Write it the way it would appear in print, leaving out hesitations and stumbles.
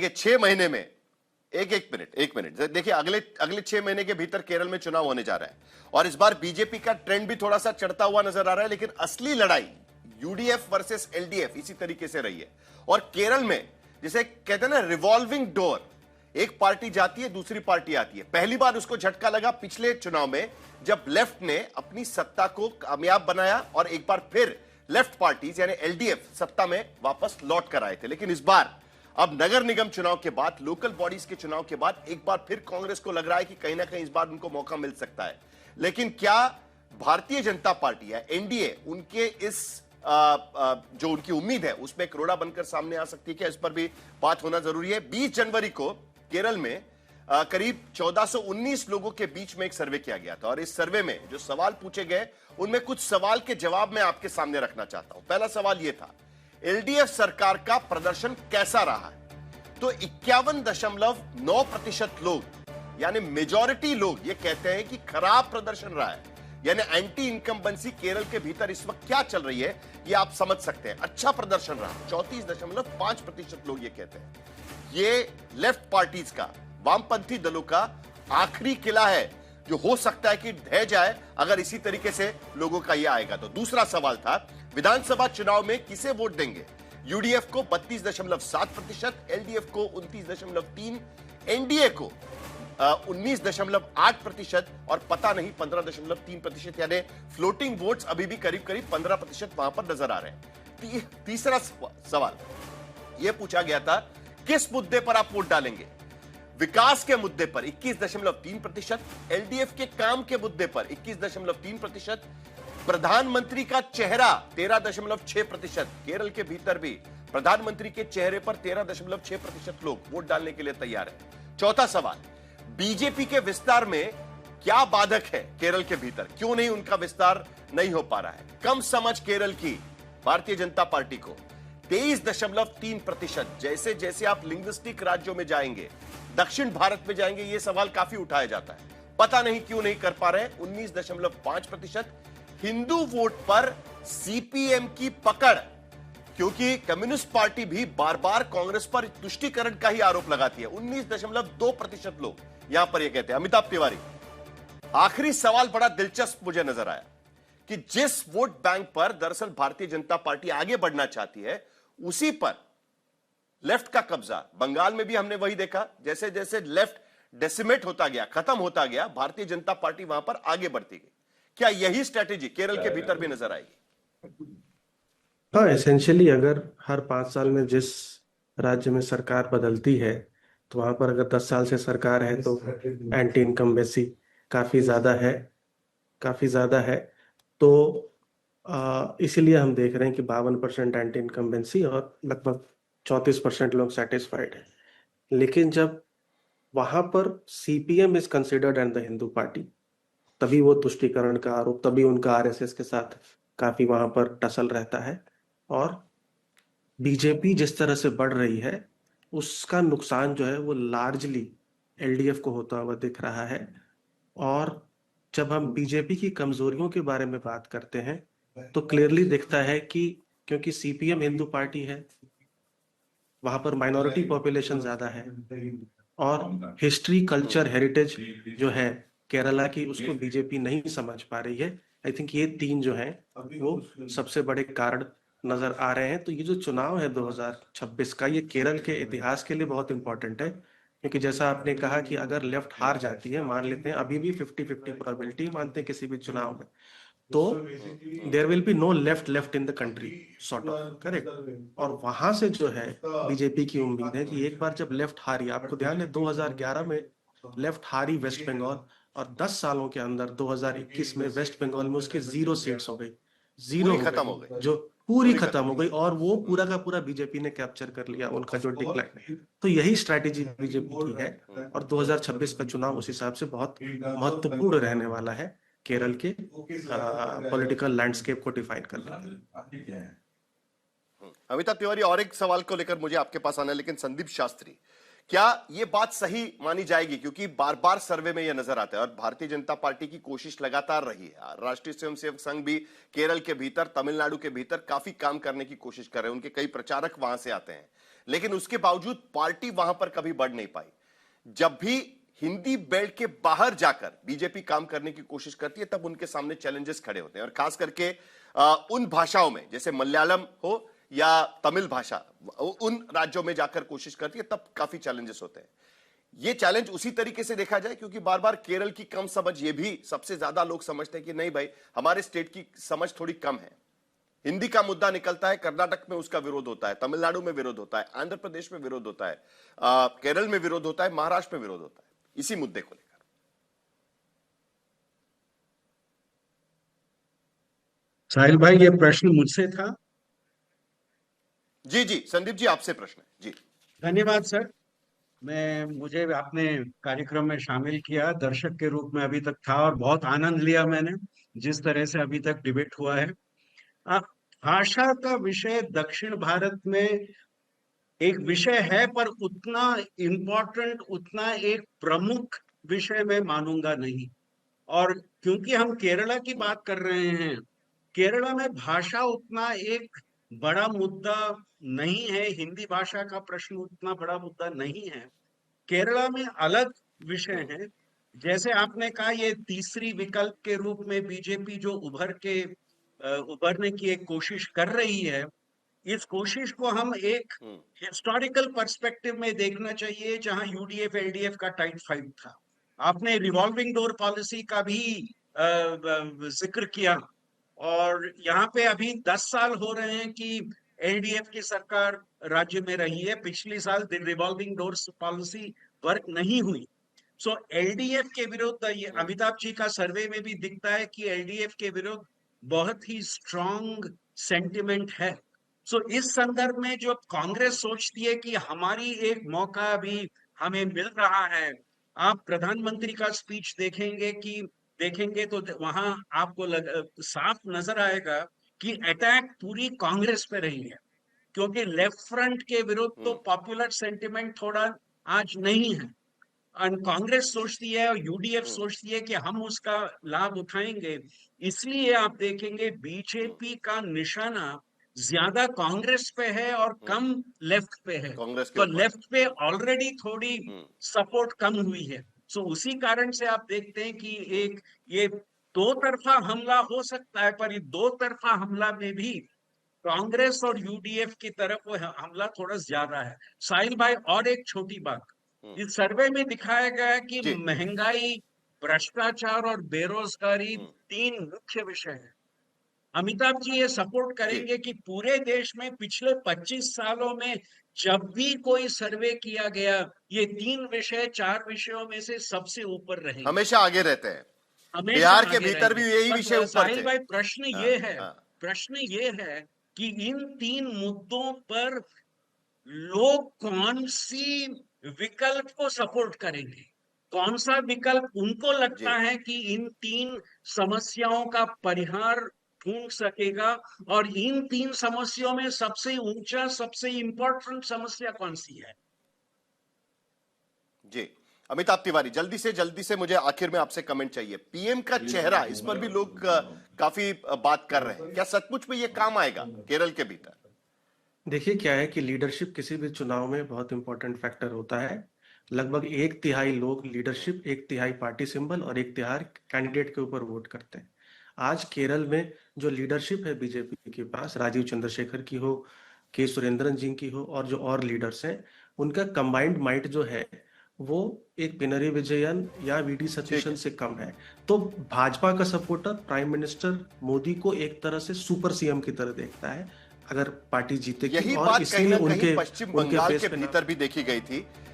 देखिए 6 महीने में एक मिनट देखिए, अगले अगले 6 महीने के भीतर केरल में चुनाव होने जा रहा है और इस बार बीजेपी का ट्रेंड भी थोड़ा सा चढ़ता हुआ नजर आ रहा है, लेकिन असली लड़ाई यूडीएफ वर्सेस एलडीएफ इसी तरीके से रही है। और केरल में जिसे कहते हैं ना रिवॉल्विंग डोर, एक पार्टी जाती है दूसरी पार्टी आती है। पहली बार उसको झटका लगा पिछले चुनाव में जब लेफ्ट ने अपनी सत्ता को कामयाब बनाया और एक बार फिर लेफ्ट पार्टीज यानी एलडीएफ सत्ता में वापस लौट कर आए थे। लेकिन इस बार अब नगर निगम चुनाव के बाद, लोकल बॉडीज के चुनाव के बाद एक बार फिर कांग्रेस को लग रहा है कि कहीं ना कहीं इस बार उनको मौका मिल सकता है। लेकिन क्या भारतीय जनता पार्टी है एनडीए उनके इस जो उनकी उम्मीद है उसमें एक रोड़ा बनकर सामने आ सकती है क्या? इस पर भी बात होना जरूरी है। 20 जनवरी को केरल में करीब 1419 लोगों के बीच में एक सर्वे किया गया था और इस सर्वे में जो सवाल पूछे गए उनमें कुछ सवाल के जवाब मैं आपके सामने रखना चाहता हूं। पहला सवाल यह था, एलडीएफ सरकार का प्रदर्शन कैसा रहा है? तो 51.9% लोग यानी मेजॉरिटी लोग ये कहते हैं कि खराब प्रदर्शन रहा है, यानी एंटी इनकम्बेंसी केरल के भीतर इस वक्त क्या चल रही है ये आप समझ सकते हैं। अच्छा प्रदर्शन रहा 34.5% लोग ये कहते हैं। ये लेफ्ट पार्टीज का, वामपंथी दलों का आखिरी किला है जो हो सकता है कि ढह जाए अगर इसी तरीके से लोगों का यह आएगा तो। दूसरा सवाल था, विधानसभा चुनाव में किसे वोट देंगे? यूडीएफ को 32.7%, एलडीएफ को 29.3%, एनडीए को 19.8% और पता नहीं 15.3%, यानी फ्लोटिंग वोट्स अभी भी करीब करीब 15% वहां पर नजर आ रहे हैं। तीसरा सवाल यह पूछा गया था, किस मुद्दे पर आप वोट डालेंगे? विकास के मुद्दे पर 21.3%, एलडीएफ के काम के मुद्दे पर 21.3%, प्रधानमंत्री का चेहरा 13.6%, केरल के भीतर भी प्रधानमंत्री के चेहरे पर 13.6% लोग वोट डालने के लिए तैयार हैं। चौथा सवाल, बीजेपी के विस्तार में क्या बाधक है केरल के भीतर, क्यों नहीं उनका विस्तार नहीं हो पा रहा है? कम समझ केरल की भारतीय जनता पार्टी को 23.3%। जैसे जैसे आप लिंग्विस्टिक राज्यों में जाएंगे, दक्षिण भारत में जाएंगे, यह सवाल काफी उठाया जाता है, पता नहीं क्यों नहीं कर पा रहे। 19.5%। हिंदू वोट पर सीपीएम की पकड़, क्योंकि कम्युनिस्ट पार्टी भी बार बार कांग्रेस पर तुष्टीकरण का ही आरोप लगाती है। 19.2% लोग यहां पर यह कहते हैं। अमिताभ तिवारी, आखिरी सवाल बड़ा दिलचस्प मुझे नजर आया कि जिस वोट बैंक पर दरअसल भारतीय जनता पार्टी आगे बढ़ना चाहती है उसी पर लेफ्ट का कब्जा। बंगाल में भी हमने वही देखा, जैसे जैसे लेफ्ट डेसिमेट होता गया, खत्म होता गया, भारतीय जनता पार्टी वहां पर आगे बढ़ती गई। क्या यही स्ट्रेटेजी केरल के भीतर भी नजर आएगी? हाँ, एसेंशियली अगर हर 5 साल में जिस राज्य में सरकार बदलती है तो वहां पर अगर 10 साल से सरकार है तो एंटी इनकम्बेंसी काफी ज्यादा है, काफी ज्यादा है। तो इसीलिए हम देख रहे हैं कि 52% एंटी इनकम्बेंसी और लगभग 34% लोग सेटिस्फाइड है। लेकिन जब वहां पर CPM is considered and the Hindu party, तभी वो तुष्टीकरण का आरोप, तभी उनका आरएसएस के साथ काफी वहां पर टसल रहता है। और बीजेपी जिस तरह से बढ़ रही है उसका नुकसान जो है वो लार्जली एलडीएफ को होता हुआ दिख रहा है। और जब हम बीजेपी की कमजोरियों के बारे में बात करते हैं तो क्लियरली दिखता है कि क्योंकि सीपीएम हिंदू पार्टी है, वहां पर माइनॉरिटी पॉपुलेशन ज्यादा है और हिस्ट्री, कल्चर, हेरिटेज जो है केरला की, उसको बीजेपी नहीं समझ पा रही है। आई थिंक ये 3 जो हैं वो सबसे बड़े कारण नजर आ रहे हैं। तो ये जो चुनाव है 2026 का, ये केरल के इतिहास के लिए बहुत इंपॉर्टेंट है, क्योंकि जैसा आपने कहा कि अगर लेफ्ट हार जाती है, मान लेते हैं अभी भी 50-50 प्रोबेबिलिटी मानते हैं किसी भी चुनाव में, तो there will be no left in the country, sort of, correct. और वहां से जो है बीजेपी की उम्मीद है कि एक बार जब लेफ्ट हारी, आपको ध्यान है 2011 में लेफ्ट हारी वेस्ट बंगाल, और 10 सालों के अंदर 2021 में वेस्ट बंगाल में उसके 0 सीट्स हो गई, 0 खत्म हो गई, जो पूरी खत्म हो गई, और वो पूरा का पूरा बीजेपी ने कैप्चर कर लिया उनका जो डिक्लाइन है। तो यही स्ट्रैटेजी बीजेपी की है और 2026 का चुनाव उस हिसाब से बहुत महत्वपूर्ण रहने वाला है केरल के पॉलिटिकल लैंडस्केप को डिफाइन करना। अमिताभ तिवारी, और एक सवाल को लेकर मुझे आपके पास आना है, लेकिन संदीप शास्त्री, क्या यह बात सही मानी जाएगी, क्योंकि बार बार सर्वे में यह नजर आता है और भारतीय जनता पार्टी की कोशिश लगातार रही है, राष्ट्रीय स्वयंसेवक संघ भी केरल के भीतर, तमिलनाडु के भीतर काफी काम करने की कोशिश कर रहे हैं, उनके कई प्रचारक वहां से आते हैं, लेकिन उसके बावजूद पार्टी वहां पर कभी बढ़ नहीं पाई। जब भी हिंदी बेल्ट के बाहर जाकर बीजेपी काम करने की कोशिश करती है तब उनके सामने चैलेंजेस खड़े होते हैं, और खास करके उन भाषाओं में जैसे मलयालम हो या तमिल भाषा, उन राज्यों में जाकर कोशिश करती है तब काफी चैलेंजेस होते हैं। ये चैलेंज उसी तरीके से देखा जाए क्योंकि बार बार केरल की कम समझ, ये भी सबसे ज्यादा लोग समझते हैं कि नहीं भाई हमारे स्टेट की समझ थोड़ी कम है। हिंदी का मुद्दा निकलता है, कर्नाटक में उसका विरोध होता है, तमिलनाडु में विरोध होता है, आंध्र प्रदेश में विरोध होता है, केरल में विरोध होता है, महाराष्ट्र में विरोध होता है इसी मुद्दे को लेकर। साहिल भाई, ये प्रश्न मुझसे था। जी जी संदीप जी, आपसे प्रश्न है जी। धन्यवाद सर। मुझे आपने कार्यक्रम में शामिल किया, दर्शक के रूप में अभी तक था और बहुत आनंद लिया मैंने जिस तरह से अभी तक डिबेट हुआ है। भाषा का विषय दक्षिण भारत में एक विषय है, पर उतना इम्पोर्टेंट, उतना एक प्रमुख विषय मैं मानूंगा नहीं। और क्योंकि हम केरला की बात कर रहे हैं, केरला में भाषा उतना एक बड़ा मुद्दा नहीं है, हिंदी भाषा का प्रश्न उतना बड़ा मुद्दा नहीं है। केरला में अलग विषय है। जैसे आपने कहा, ये तीसरी विकल्प के रूप में बीजेपी जो उभरने की एक कोशिश कर रही है, इस कोशिश को हम एक हिस्टोरिकल पर्सपेक्टिव में देखना चाहिए, जहां यूडीएफ एलडीएफ का टाइट फाइट था। आपने रिवॉल्विंग डोर पॉलिसी का भी जिक्र किया, और यहाँ पे अभी 10 साल हो रहे हैं कि एलडीएफ की सरकार राज्य में रही है। पिछले साल रिवॉल्विंग डोर पॉलिसी वर्क नहीं हुई। सो एलडीएफ के विरुद्ध, ये अमिताभ जी का सर्वे में भी दिखता है कि एलडीएफ के विरुद्ध बहुत ही स्ट्रॉन्ग सेंटिमेंट है। सो इस संदर्भ में जो कांग्रेस सोचती है कि हमारी एक मौका अभी हमें मिल रहा है, आप प्रधानमंत्री का स्पीच देखेंगे तो वहां आपको साफ नजर आएगा कि अटैक पूरी कांग्रेस पे रही है, क्योंकि लेफ्ट फ्रंट के विरुद्ध तो पॉपुलर सेंटिमेंट थोड़ा आज नहीं है। और कांग्रेस सोचती है और यूडीएफ सोचती है कि हम उसका लाभ उठाएंगे। इसलिए आप देखेंगे बीजेपी का निशाना ज्यादा कांग्रेस पे है और कम लेफ्ट पे है। तो लेफ्ट पे ऑलरेडी थोड़ी सपोर्ट कम हुई है। सो उसी कारण से आप देखते हैं कि एक ये दो तरफा हमला हो सकता है, पर ये दो तरफा हमला में भी कांग्रेस और यूडीएफ की तरफ वो हमला थोड़ा ज्यादा है। साहिल भाई, और एक छोटी बात, इस सर्वे में दिखाया गया है कि महंगाई, भ्रष्टाचार और बेरोजगारी 3 मुख्य विषय है। अमिताभ जी ये सपोर्ट करेंगे कि पूरे देश में पिछले 25 सालों में जब भी कोई सर्वे किया गया, ये 3 विषय 4 विषयों में से सबसे ऊपर रहे, हमें आगे रहते हैं। बिहार के भीतर भी यही विषय ऊपर थे। साहिल भाई, प्रश्न ये है कि इन 3 मुद्दों पर लोग कौन सी विकल्प को सपोर्ट करेंगे, कौन सा विकल्प उनको लगता है कि इन 3 समस्याओं का परिहार ढूंढ सकेगा, और इन 3 समस्याओं में सबसे ऊंचा, सबसे इंपॉर्टेंट समस्या कौन सी है? जी अमिताभ तिवारी, जल्दी से मुझे आखिर में आपसे कमेंट चाहिए। पीएम का चेहरा, इस पर भी लोग काफी बात कर रहे हैं, क्या सचमुच में ये काम आएगा केरल के भीतर? देखिए, क्या है कि लीडरशिप किसी भी चुनाव में बहुत इंपॉर्टेंट फैक्टर होता है। लगभग 1/3 लोग लीडरशिप, 1/3 पार्टी सिंबल और 1/3 कैंडिडेट के ऊपर वोट करते हैं। आज केरल में जो लीडरशिप है बीजेपी के पास, राजीव चंद्रशेखर की हो, के सुरेंद्रन जी की हो, और जो और लीडर्स हैं, उनका कंबाइंड माइट जो है वो एक पिनरी विजयन या वीडी सतीशन से कम है। तो भाजपा का सपोर्टर प्राइम मिनिस्टर मोदी को एक तरह से सुपर सीएम की तरह देखता है अगर पार्टी जीतेगी। यही और बात इसलिए कहीं उनके पश्चिम बंगाल के भीतर भी देखी गई थी